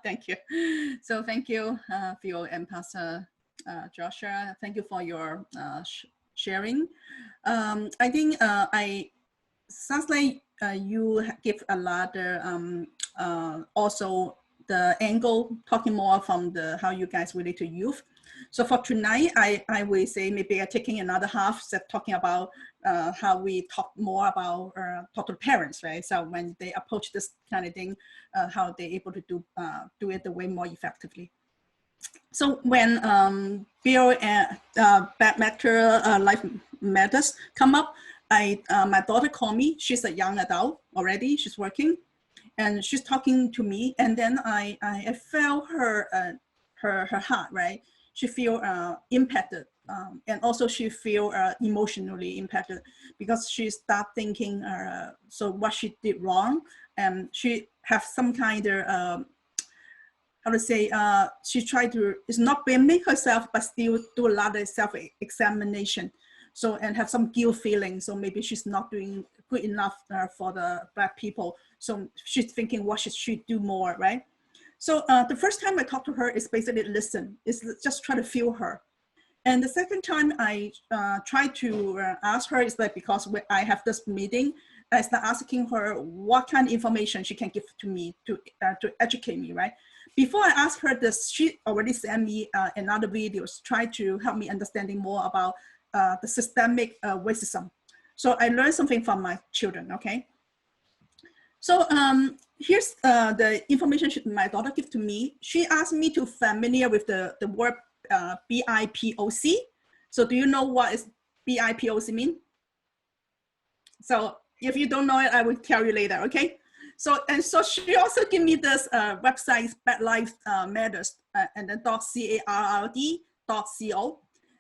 Thank you. So thank you, Phil and Pastor Joshua. Thank you for your sharing. I think sounds like you give a lot also the angle talking more from the how you guys relate to youth. So for tonight, I will say maybe taking another half set talking about how we talk more about talk to parents, right? So when they approach this kind of thing, how they're able to do it the way more effectively. So when Bill and Bad Matter Life Matters come up, my daughter called me. She's a young adult already. She's working, and she's talking to me. And then I felt her her heart, right? She feel impacted, and also she feel emotionally impacted because she start thinking, so what she did wrong, and she have some kind of how to say, she tried to, it's not blaming herself, but still do a lot of self-examination. So, and have some guilt feeling. So maybe she's not doing good enough for the Black people. So she's thinking, what should she do more, right? So the first time I talked to her is basically listen, is just try to feel her. And the second time I tried to ask her is like, because I have this meeting, I start asking her what kind of information she can give to me to educate me, right? Before I asked her this, she already sent me another videos, try to help me understanding more about the systemic racism. So I learned something from my children, okay? So here's the information my daughter gave to me. She asked me to familiar with the word BIPOC. So do you know what is BIPOC mean? So if you don't know it, I will tell you later, okay? So, and so she also gave me this website, Bad Life Matters, and then .carrd.co.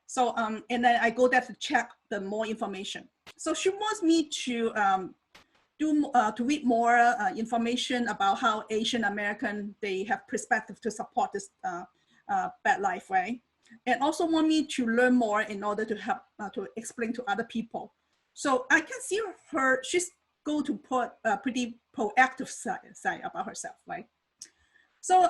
So, and then I go there to check the more information. So she wants me to to read more information about how Asian American, they have perspective to support this bad life, right? And also want me to learn more in order to help to explain to other people. So I can see her, she's go to put a pretty proactive side about herself, right? So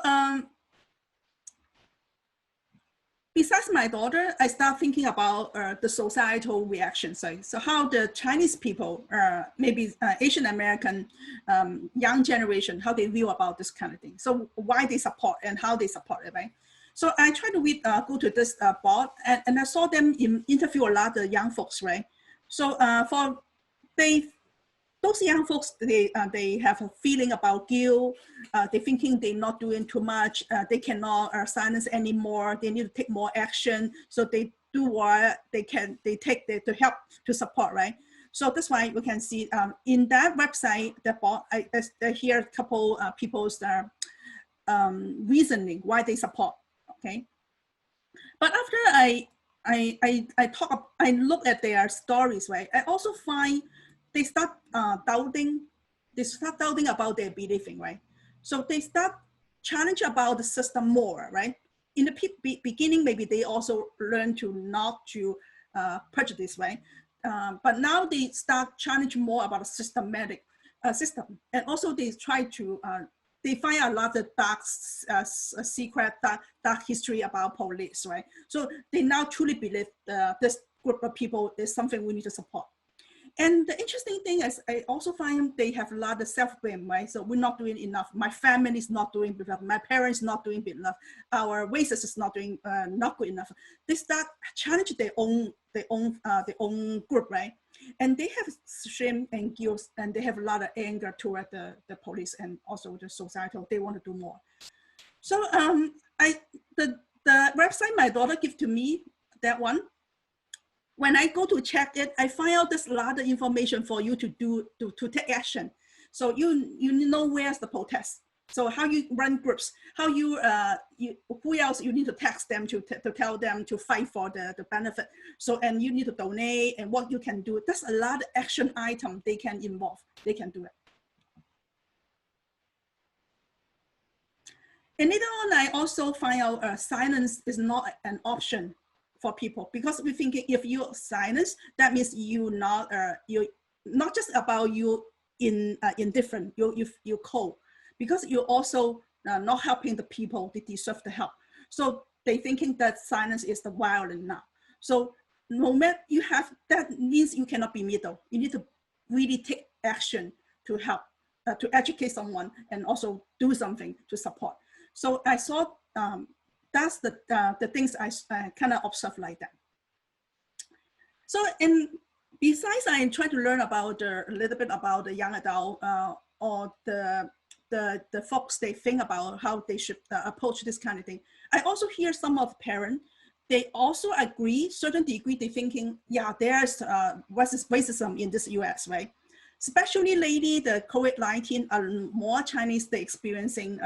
besides my daughter, I start thinking about the societal reaction. So how the Chinese people, maybe Asian American young generation, how they view about this kind of thing. So why they support and how they support it, right? So I try to read, go to this board, and I saw them interview a lot of young folks, right? So for those young folks, they have a feeling about guilt. They're thinking they're not doing too much. They cannot silence anymore. They need to take more action. So they do what they can. They take to help to support, right? So that's why we can see in that website, that board, I hear a couple people's reasoning why they support. Okay, but after I look at their stories, right? I also find they start doubting. They start doubting about their believing, right? So they start challenge about the system more, right? In the beginning, maybe they also learn to not to prejudice, right? But now they start challenge more about a systematic system, and also they try to. They find a lot of dark secret, dark history about police, right? So they now truly believe this group of people is something we need to support. And the interesting thing is I also find they have a lot of self-blame, right? So we're not doing enough. My family is not doing enough. My parents not doing enough. Our races is not doing not good enough. They start challenge their own group, right? And they have shame and guilt, and they have a lot of anger toward the police and also the societal. They want to do more. So the website my daughter gave to me, that one, when I go to check it, I find out there's a lot of information for you to do, to take action. So you know where's the protest. So how you run groups, how you who else you need to text them to tell them to fight for the benefit. So, and you need to donate and what you can do. There's a lot of action item they can involve, they can do it. And later on, I also find out silence is not an option for people, because we're thinking if you silence, that means you not just about you indifferent, you cold, because you're also not helping the people that deserve the help. So they thinking that silence is the violent now. So no matter you have, that means you cannot be middle. You need to really take action to help, to educate someone and also do something to support. So I saw that's the things I kind of observe like that. So, and besides, I try to learn about a little bit about the young adult or the folks they think about how they should approach this kind of thing. I also hear some of parents, they also agree, certain degree, they thinking, yeah, there's racism in this US, right? Especially lately, the COVID-19, more Chinese, they're experiencing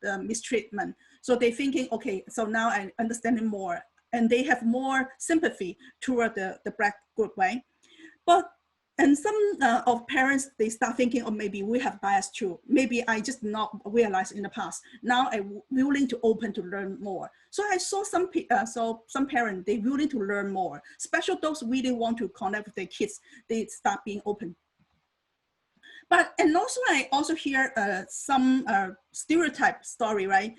the mistreatment. So they're thinking, okay, so now I understand it more. And they have more sympathy toward the Black group, right? But, and some of parents, they start thinking, oh, maybe we have bias too. Maybe I just not realized in the past. Now I'm willing to open to learn more. So I saw some parents, they willing to learn more, especially those really want to connect with their kids, they start being open. But, and also I also hear some stereotype story, right?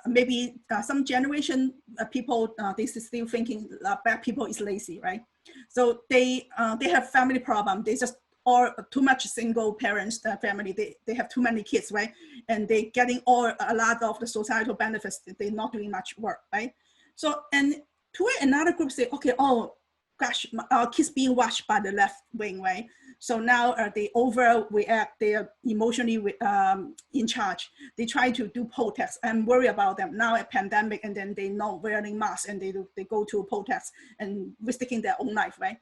Maybe some generation people, they still thinking Black people is lazy, right? So they have family problem. They just, or too much single parents family. They have too many kids, right? And they getting a lot of the societal benefits. They're not doing much work, right? So, and to another group say, okay, oh gosh, our kids being watched by the left wing, right? So now they overreact, they are emotionally in charge. They try to do protests. I'm worried about them. Now a pandemic, and then they not wearing masks, and they go to protests and risking their own life, right?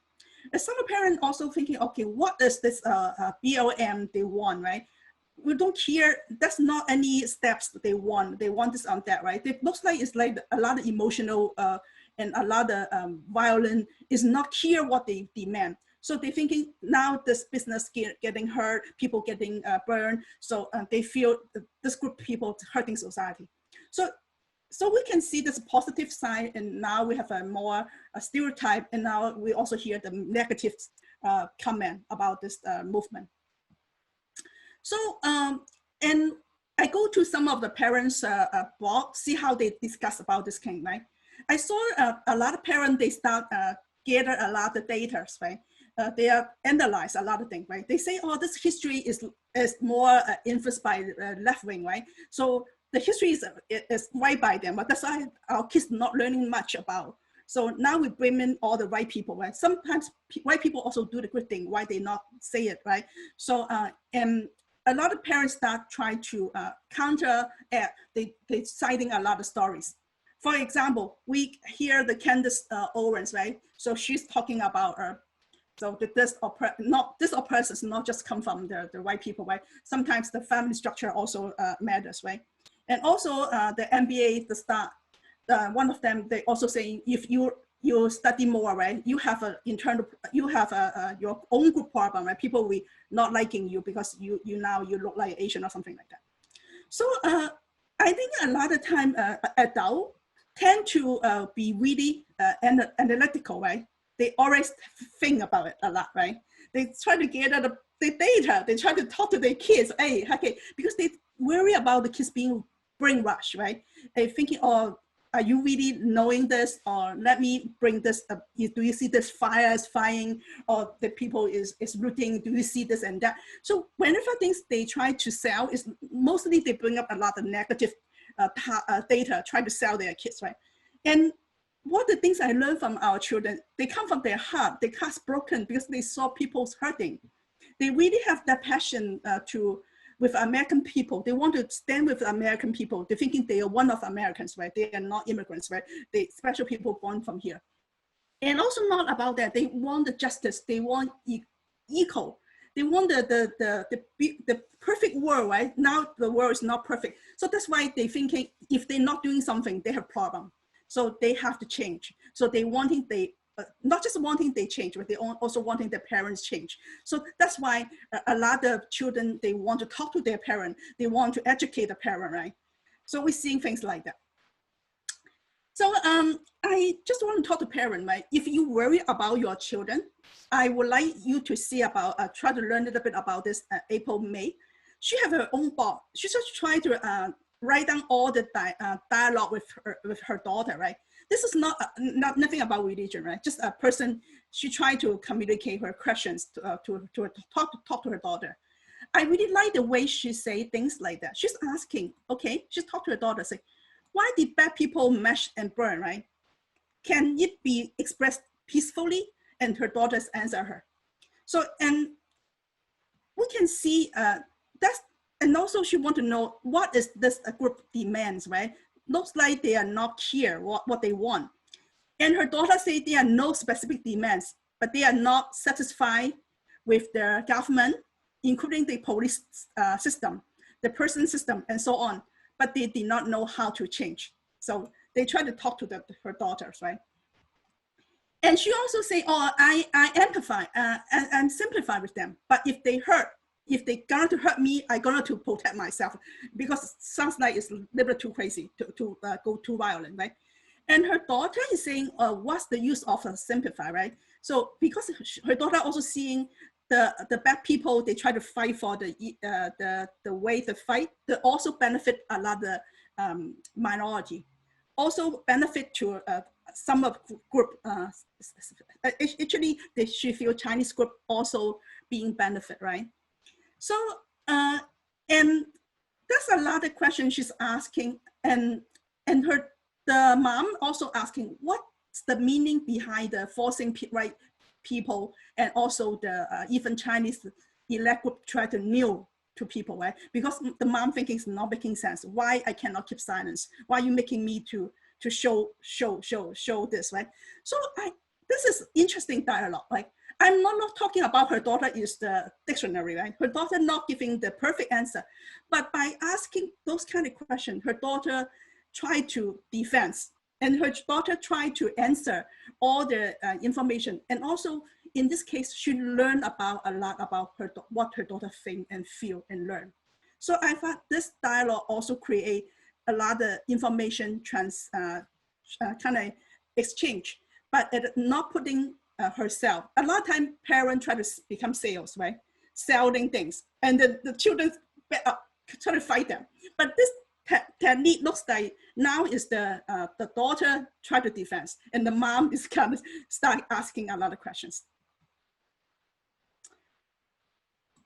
And some parents also thinking, okay, what is this BLM they want, right? We don't hear, that's not any steps they want. They want this on that, right? It looks like it's like a lot of emotional and a lot of violent, is not clear what they demand. So they're thinking now this business getting hurt, people getting burned. So they feel this group of people hurting society. So we can see this positive side, and now we have a more stereotype, and now we also hear the negative comment about this movement. So, and I go to some of the parents' blog, see how they discuss about this kind, right? I saw a lot of parents, they start gather a lot of data, right? They analyze a lot of things, right? They say, oh, this history is more influenced by left wing, right? So the history is right by them, but that's why our kids not learning much about. So now we bring in all the white people, right? Sometimes white people also do the good thing, why they not say it, right? So, and a lot of parents start trying to counter, they citing a lot of stories. For example, we hear the Candace Owens, right? So she's talking about so this oppressors is not just come from the white people, right? Sometimes the family structure also matters, right? And also the MBA, the start, one of them, they also say, if you study more, right? You have a internal, you have your own group problem, right? People will not liking you because you now you look like Asian or something like that. So I think a lot of time adults tend to be really analytical, right? They always think about it a lot, right? They try to gather the data. They try to talk to their kids, hey, okay, because they worry about the kids being brainwashed, right? They're thinking, oh, are you really knowing this? Or let me bring this up. Do you see this fires flying, or the people is looting? Do you see this and that? So whenever things they try to sell, is mostly they bring up a lot of negative data, try to sell their kids, right? And what the things I learned from our children, they come from their heart, their heart's broken because they saw people's hurting. They really have that passion with American people. They want to stand with American people. They're thinking they are one of Americans, right? They are not immigrants, right? They special people born from here. And also not about that. They want the justice. They want equal. They want the perfect world, right? Now the world is not perfect. So that's why they thinking if they're not doing something, they have problem. So they have to change. So they wanting not just wanting they change, but they also wanting their parents change. So that's why a lot of children, they want to talk to their parent. They want to educate the parent, right? So we're seeing things like that. So I just want to talk to parents, right? If you worry about your children, I would like you to see about, try to learn a little bit about this April, May. she have her own blog. She just try to write down all the dialogue with her daughter, right? This is nothing about religion, right? Just a person, she tried to communicate her questions to talk to her daughter. I really like the way she say things like that. She's asking, okay, she's talked to her daughter, say, why did bad people mash and burn, right? Can it be expressed peacefully? And her daughters answer her. So, and we can see that's, and also she want to know what is this group demands, right? Looks like they are not clear what they want. And her daughter say there are no specific demands, but they are not satisfied with the government, including the police system, the prison system, and so on. But they did not know how to change. So they try to talk to her daughters, right? And she also say, oh, I empathize and simplify with them. But if they gonna to hurt me, I gonna to protect myself, because it sounds like it's a little bit too crazy to go too violent, right? And her daughter is saying, what's the use of a simplify, right? So because her daughter also seeing the bad people, they try to fight for the way to fight, they also benefit a lot of minority, also benefit to some of group, actually she feel Chinese group also being benefit, right? So, and there's a lot of questions she's asking, and the mom also asking, what's the meaning behind the forcing right people, and also the even Chinese elect group try to kneel to people, right? Because the mom thinking it's not making sense. Why I cannot keep silence? Why are you making me to show this, right? So this is interesting dialogue. Like, I'm not talking about her daughter is the dictionary, right? Her daughter not giving the perfect answer, but by asking those kind of questions, her daughter tried to defend, and her daughter tried to answer all the information. And also in this case, she learned about a lot about what her daughter think and feel and learn. So I thought this dialogue also create a lot of information kind of exchange, but not putting herself. A lot of times parents try to become sales, right? Selling things, and then the children try to fight them. But this technique looks like now is the daughter try to defend, and the mom is kind of start asking a lot of questions.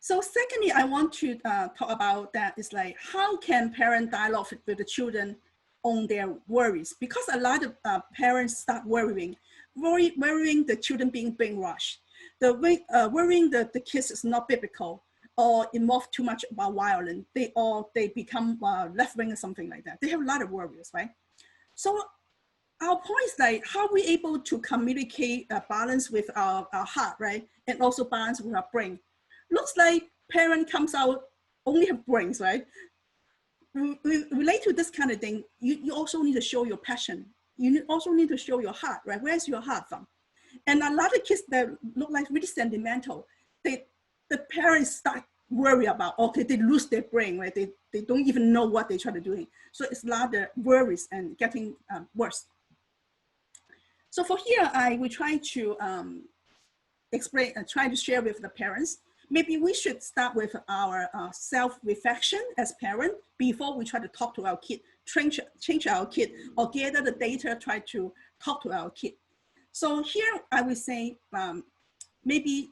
So secondly, I want to talk about that is like, how can parent dialogue with the children on their worries? Because a lot of parents start worrying the children being brainwashed, worrying that the kids is not biblical or involved too much about violence, they become left-wing or something like that. They have a lot of worries, right? So our point is like, how are we able to communicate balance with our heart, right? And also balance with our brain. Looks like parent comes out only have brains, right? We relate to this kind of thing. You also need to show your passion. You also need to show your heart, right? Where's your heart from? And a lot of kids that look like really sentimental, the parents start worry about, okay, they lose their brain, right? They don't even know what they try to do. So it's a lot of worries and getting worse. So for here, we try to explain and try to share with the parents. Maybe we should start with our self-reflection as parents before we try to talk to our kid, change our kid, or gather the data, try to talk to our kid. So here I would say, maybe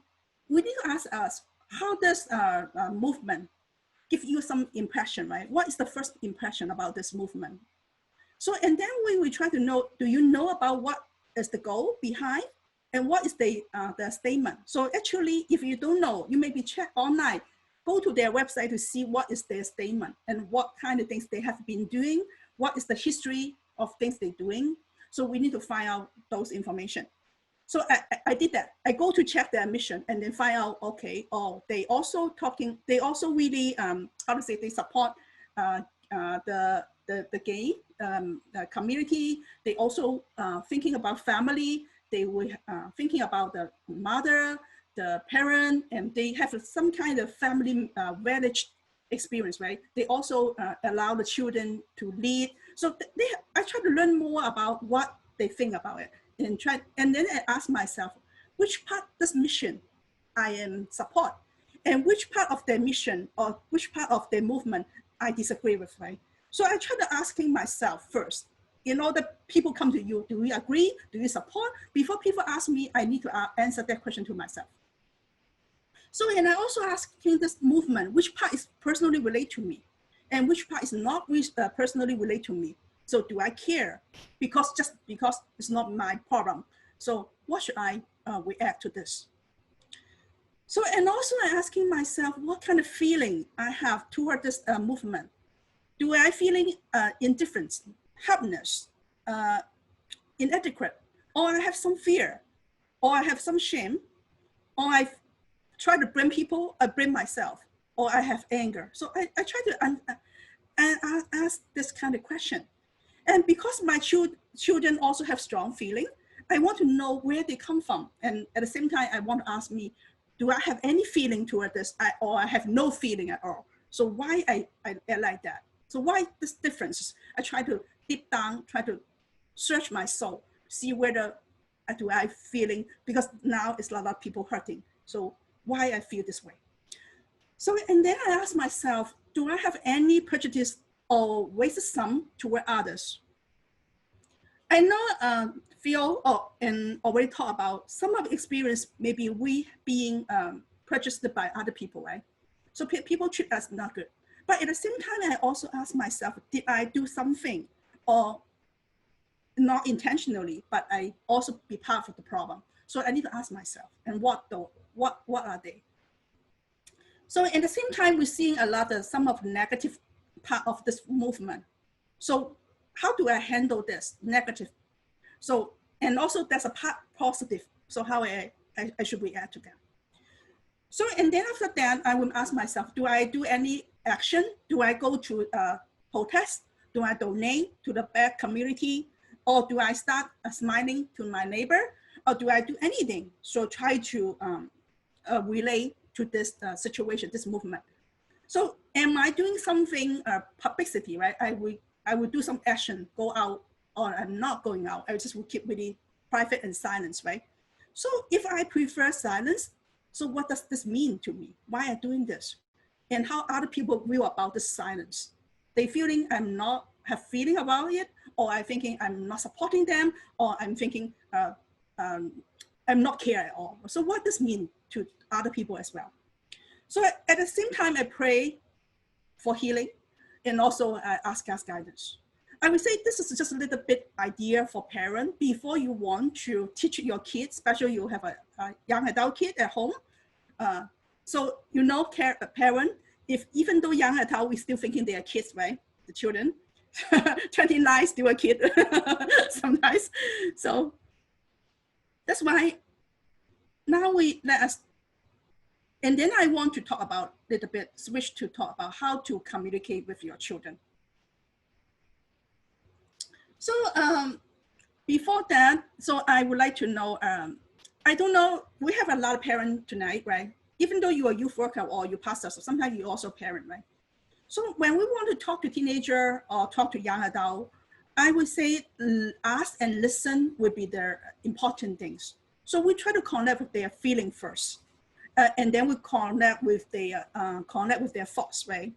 we need to ask us, how does movement give you some impression, right? What is the first impression about this movement? So, and then we try to know, do you know about what is the goal behind? And what is the statement? So actually, if you don't know, you maybe check online, go to their website to see what is their statement and what kind of things they have been doing, what is the history of things they're doing. So we need to find out those information. So I did that. I go to check their mission and then find out, okay, oh, they also really, how to say, they support the gay community. They also thinking about family. They were thinking about the mother, the parent, and they have some kind of family village experience, right? They also allow the children to lead. So I try to learn more about what they think about it, and then I ask myself, which part of this mission I am support? and which part of their mission or which part of their movement I disagree with, right? So I try to asking myself first, in order people come to you, do we agree? Do you support? Before people ask me, I need to answer that question to myself. So, and I also asking this movement, which part is personally related to me and which part is not personally related to me. So do I care? Just because it's not my problem. So what should I react to this? So, and also I'm asking myself what kind of feeling I have toward this movement. Do I feeling indifference, helplessness, inadequate, or I have some fear, or I have some shame, or I try to blame people, I blame myself, or I have anger. So I try to ask this kind of question. And because my children also have strong feeling, I want to know where they come from. And at the same time, I want to ask me, do I have any feeling toward this, or I have no feeling at all? So why I like that? So why this difference? I try to deep down, try to search my soul, see whether do I feeling, because now it's a lot of people hurting. So why I feel this way? So, and then I ask myself, do I have any prejudice or racism toward others? I know Phil and already talked about some of the experience, maybe we being prejudiced by other people, right? So people treat us not good. But at the same time, I also ask myself, did I do something or not intentionally, but I also be part of the problem? So I need to ask myself, and what are they? So at the same time, we're seeing a lot of some of the negative part of this movement. So how do I handle this negative? So, and also there's a part positive. So how I should react to them. So, and then after that, I will ask myself, do I do any action? Do I go to protest? Do I donate to the black community? Or do I start smiling to my neighbor? Or do I do anything? So try to relate to this situation, this movement. So am I doing something publicity, right? I will do some action, go out, or I'm not going out. I just will keep really private and silence, right? So if I prefer silence, so what does this mean to me? Why am I doing this? And how other people feel about this silence? They feeling I'm not have feeling about it, or I'm thinking I'm not supporting them, or I'm thinking I'm not care at all. So what does this mean to other people as well? So at the same time, I pray for healing, and also I ask God's guidance. I would say this is just a little bit idea for parents before you want to teach your kids, especially you have a young adult kid at home. So you know, parent, if even though young adult, we still thinking they are kids, right? The children, 29 still a kid sometimes. So that's why now let us. And then I want to talk about a little bit, switch to talk about how to communicate with your children. So before that, so I would like to know, I don't know, we have a lot of parents tonight, right? Even though you're a youth worker or you pastor, so sometimes you're also a parent, right? So when we want to talk to teenager or talk to young adult, I would say ask and listen would be the important things. So we try to connect with their feeling first. And then we connect with their thoughts, right?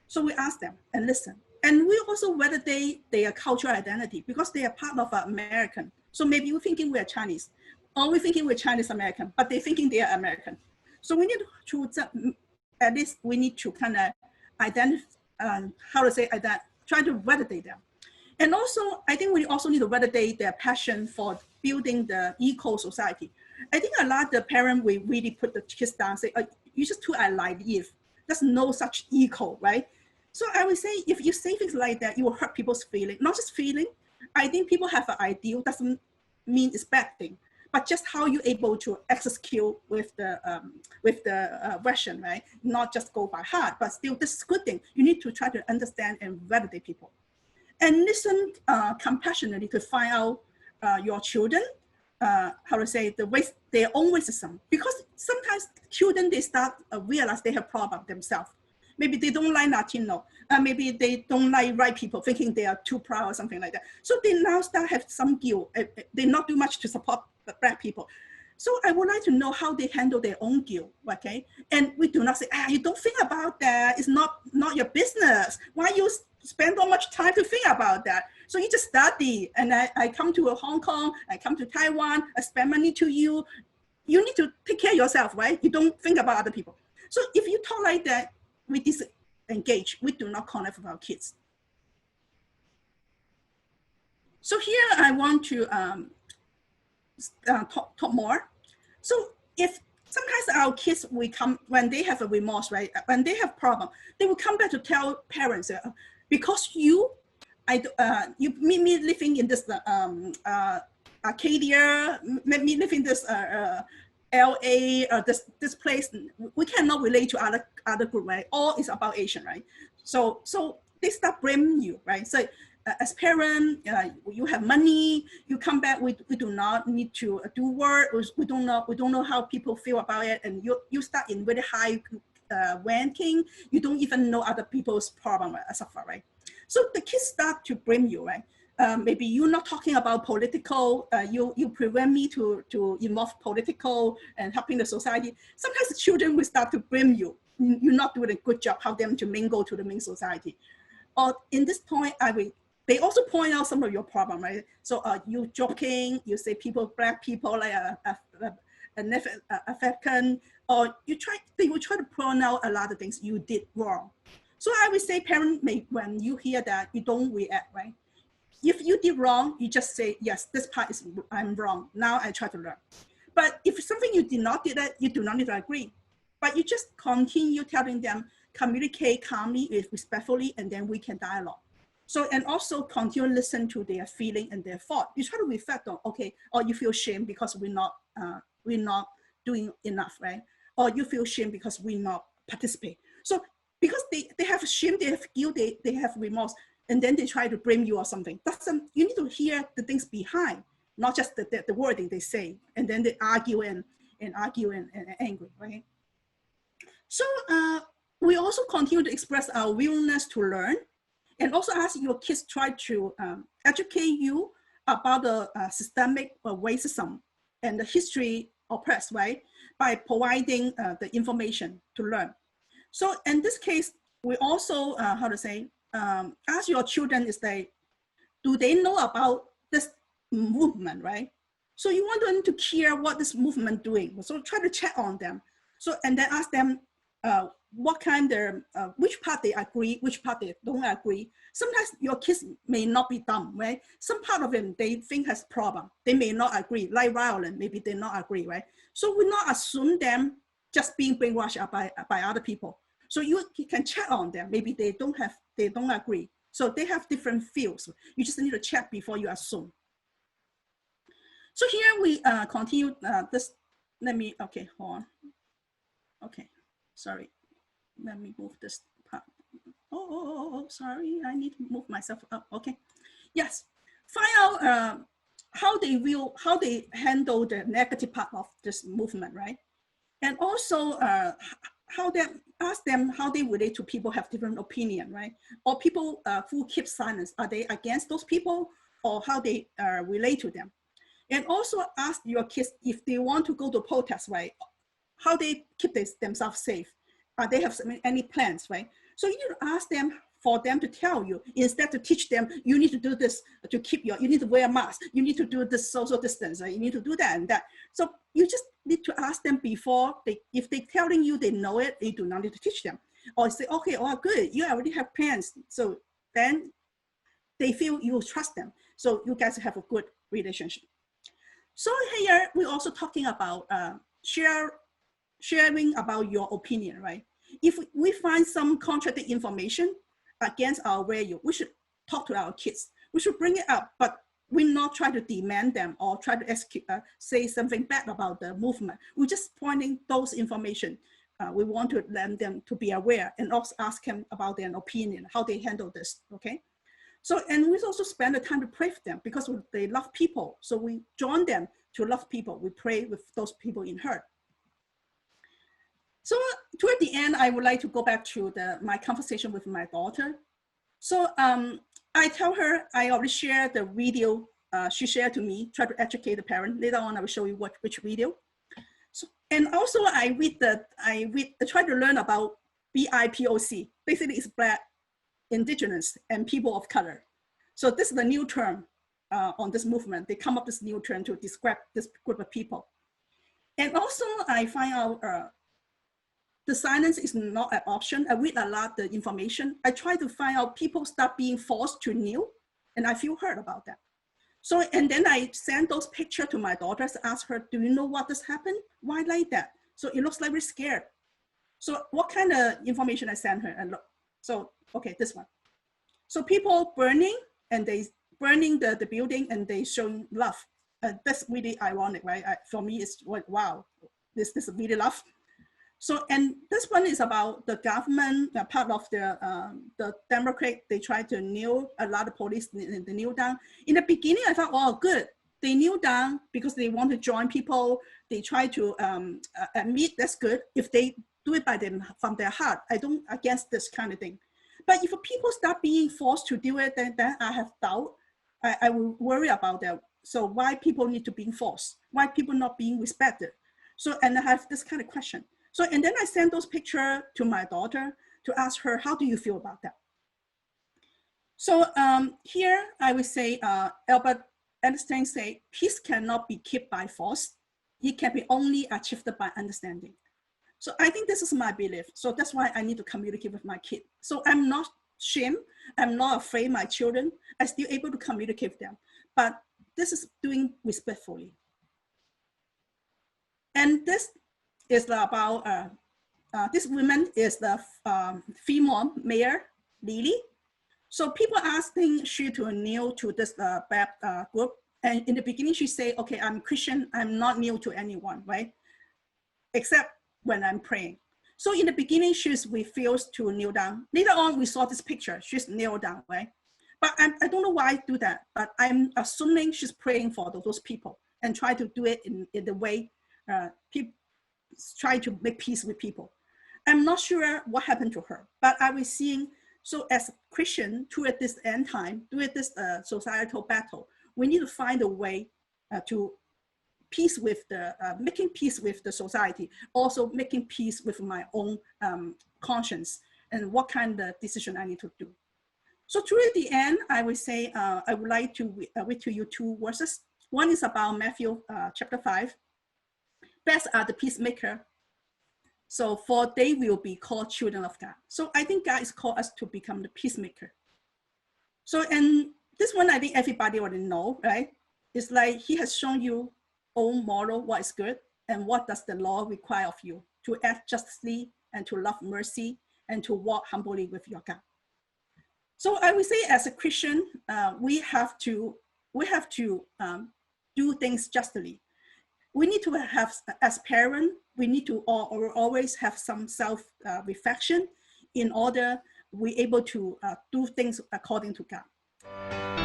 So we ask them and listen. And we also validate their cultural identity because they are part of American. So maybe we're thinking we're Chinese, or we're thinking we're Chinese American, but they're thinking they are American. So we need to, at least we need to kind of identify, try to validate them. And also, I think we also need to validate their passion for building the eco-society. I think a lot of the parents, we really put the kids down, say, oh, you're just too naive. There's no such eco, right? So I would say, if you say things like that, you will hurt people's feeling. Not just feeling. I think people have an ideal, doesn't mean it's bad thing, but just how you're able to execute with the version, right? Not just go by heart, but still this is a good thing. You need to try to understand and validate people. And listen compassionately to find out your children, their own racism. Because sometimes children, they start realize they have problem themselves. Maybe they don't like Latino, maybe they don't like white people, thinking they are too proud or something like that. So they now start have some guilt. They not do much to support the black people. So I would like to know how they handle their own guilt, okay? And we do not say, you don't think about that. It's not your business. Why you spend so much time to think about that? So you just study, and I come to Hong Kong, I come to Taiwan, I spend money to you. You need to take care of yourself, right? You don't think about other people. So if you talk like that, we disengage. We do not connect with our kids. So here I want to talk more. So if sometimes our kids will come when they have a remorse, right? When they have problem, they will come back to tell parents, because you meet me living in this Arcadia, me living this LA, this place, we cannot relate to other group, right? All is about Asian, right? So they start blaming you, right? So as parent, you have money, you come back, we do not need to do work, we don't know how people feel about it, and you start in very high ranking, you don't even know other people's problem, suffer, right? So the kids start to blame you, right? Maybe you're not talking about political, you prevent me to involve political and helping the society. Sometimes the children will start to blame you. You're not doing a good job, how them to mingle to the main society. Or in this point, they also point out some of your problem, right? So you joking, you say black people like African, or they will try to point out a lot of things you did wrong. So I would say parent when you hear that, you don't react, right? If you did wrong, you just say, yes, this part is, I'm wrong. Now I try to learn. But if something you did not do that, you do not need to agree. But you just continue telling them, communicate calmly, respectfully, and then we can dialogue. So, and also continue to listen to their feeling and their thought. You try to reflect on, okay, or you feel shame because we're not doing enough, right? Or you feel shame because we not participate. So because they have shame, they have guilt, they have remorse, and then they try to blame you or something. You need to hear the things behind, not just the wording they say, and then they argue and angry, right? So we also continue to express our willingness to learn, and also ask your kids try to educate you about the systemic racism and the history of press, right? By providing the information to learn. So in this case, we also, ask your children do they know about this movement, right? So you want them to care what this movement doing. So try to check on them. So, and then ask them what kind of, which part they agree, which part they don't agree. Sometimes your kids may not be dumb, right? Some part of them they think has problem. They may not agree, like violence, maybe they not agree, right? So we not assume them just being brainwashed by other people. So you can check on them. Maybe they don't agree. So they have different fields. You just need to check before you assume. So here we continue this. Okay, hold on. Okay, sorry. Let me move this part. Oh, sorry. I need to move myself up. Okay. Yes. Find out how they handle the negative part of this movement, right? And also ask them how they relate to people have different opinion, right? Or people who keep silence, are they against those people, or how they relate to them? And also ask your kids if they want to go to protest, right? How they keep themselves safe. They have any plans, right? So you need to ask them for them to tell you, instead to teach them, you need to do this to you need to wear a mask, you need to do this social distance, right? You need to do that and that. So you just need to ask them before, if they're telling you they know it, you do not need to teach them. Or say, okay, oh good, you already have plans. So then they feel you trust them. So you guys have a good relationship. So here we're also talking about sharing about your opinion, right? If we find some contradicting information against our value, we should talk to our kids. We should bring it up, but we not try to demand them or try to say something bad about the movement. We're just pointing those information. We want to let them to be aware, and also ask them about their opinion, how they handle this, okay? So, and we also spend the time to pray for them because they love people. So we join them to love people. We pray with those people in hurt. So toward the end, I would like to go back to my conversation with my daughter. So I tell her, I already shared the video she shared to me, try to educate the parent. Later on, I will show you which video. So, and also I try to learn about BIPOC. Basically, it's Black, Indigenous, and people of color. So this is the new term on this movement. They come up with this new term to describe this group of people. And also I find out the silence is not an option. I read a lot of the information. I try to find out people start being forced to kneel, and I feel hurt about that. So, and then I send those pictures to my daughters, ask her, do you know what has happened? Why like that? So it looks like we're scared. So what kind of information I send her? And look, so, okay, this one. So people burning, and they burning the building, and they showing love. That's really ironic, right? For me, it's like, wow, this is really love. So, and this one is about the government, part of the Democrat, they try to kneel, a lot of police, they kneel down. In the beginning, I thought, oh, good. They kneel down because they want to join people. They try to admit that's good. If they do it by them from their heart, I don't against this kind of thing. But if people start being forced to do it, then I have doubt. I will worry about that. So why people need to be forced? Why people not being respected? So, and I have this kind of question. So, and then I sent those pictures to my daughter to ask her, how do you feel about that? So here I would say, Albert Einstein say, peace cannot be kept by force. It can be only achieved by understanding. So I think this is my belief. So that's why I need to communicate with my kid. So I'm not ashamed. I'm not afraid my children. I'm still able to communicate with them. But this is doing respectfully. And this is about, this woman is the female mayor, Lily. So people asking she to kneel to this group. And in the beginning, she say, okay, I'm Christian. I'm not kneel to anyone, right? Except when I'm praying. So in the beginning, she refused to kneel down. Later on, we saw this picture. She's kneel down, right? But I don't know why I do that. But I'm assuming she's praying for those people and try to do it in the way people try to make peace with people. I'm not sure what happened to her, but I was seeing, so as Christian, toward this end time, toward this societal battle, we need to find a way to peace with the, making peace with the society, also making peace with my own conscience and what kind of decision I need to do. So toward the end, I would say, I would like to read to you two verses. One is about Matthew chapter 5. Blessed are the peacemaker, so for they will be called children of God. So I think God is called us to become the peacemaker. So, and this one I think everybody already know, right? It's like he has shown you own moral, what is good, and what does the law require of you, to act justly and to love mercy and to walk humbly with your God. So I would say as a Christian, we have to do things justly. We need to have, as parents, we need to always have some self-reflection in order we're able to do things according to God.